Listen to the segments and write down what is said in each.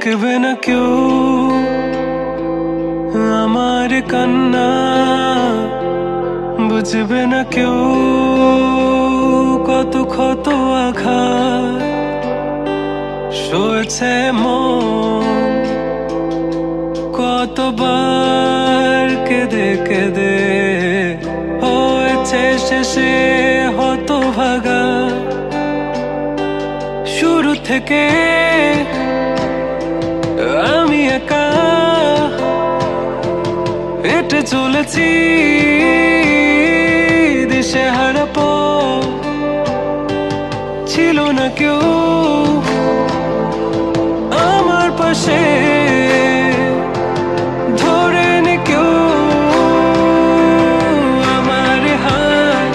দেখবে না কেউ আমার কান্না, বুঝবে না কেউ কত ক্ষত আঘাত সয়েছে মন, কতবার কেঁদে কেঁদে হয়েছে শেষে হতভাগা। শুরু থেকে আমি একা হেঁটে চলেছি দিশেহারা পথ, ছিল না কেউ আমার পাশে ধরে নে কেউ আমার হাত,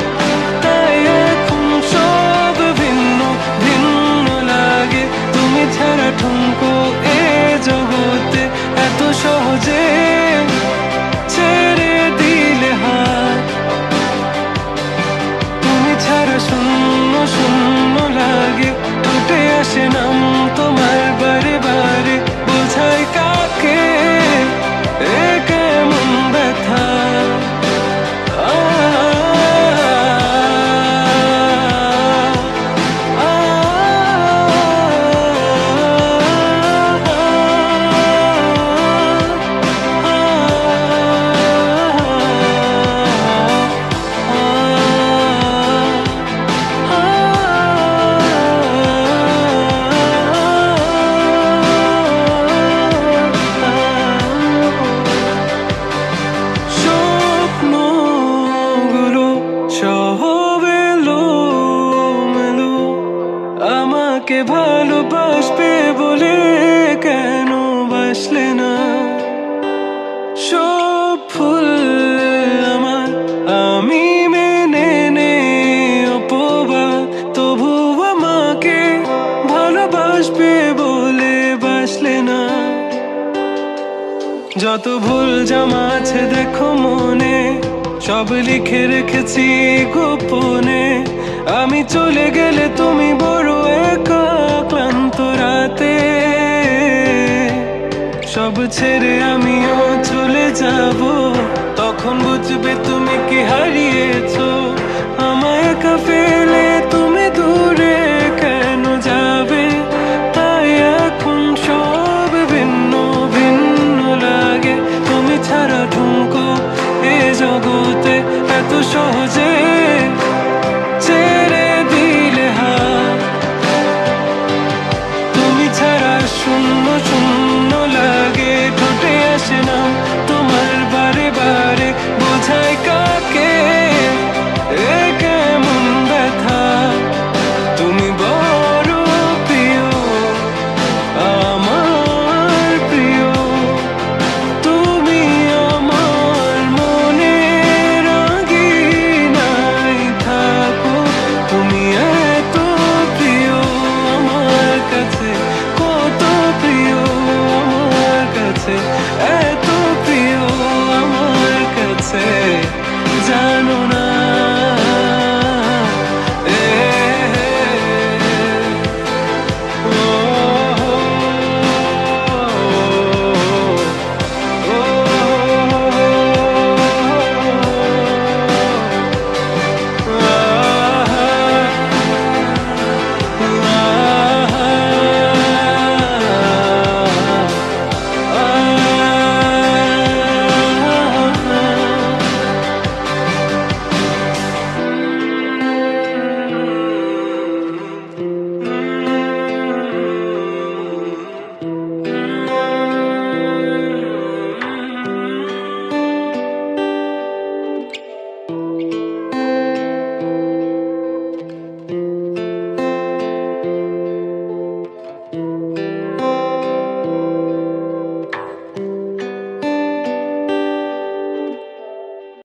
তাই এখন সব ভিন্ন ভিন্ন লাগে। তুমি ছাড়া ঠুনকো এ জগতে এত সহজে ছেড়ে দিলে হাত, তুমি ছাড়া শূন্য শূন্য লাগে। উঠে আসে নাম তোমার বারে বারে, বোঝাই কাকে এ কেমন ব্যথা। আমাকে ভালোবাসবে বলে কেন বাসলে না? সব ফুল আমার আমি মেনে নে অপবাদ, তবু আমাকে ভালোবাসবে বলে বাসলে না। যত ভুল জামা আছে দেখো মনে, সব লিখে রেখেছি গোপনে। আমি চলে গেলে তুমি বড় একা ক্লান্ত রাতে, সব ছেড়ে আমিও চলে যাব। তখন বুঝবে তুমি কি হারিয়েছো, আমায় একা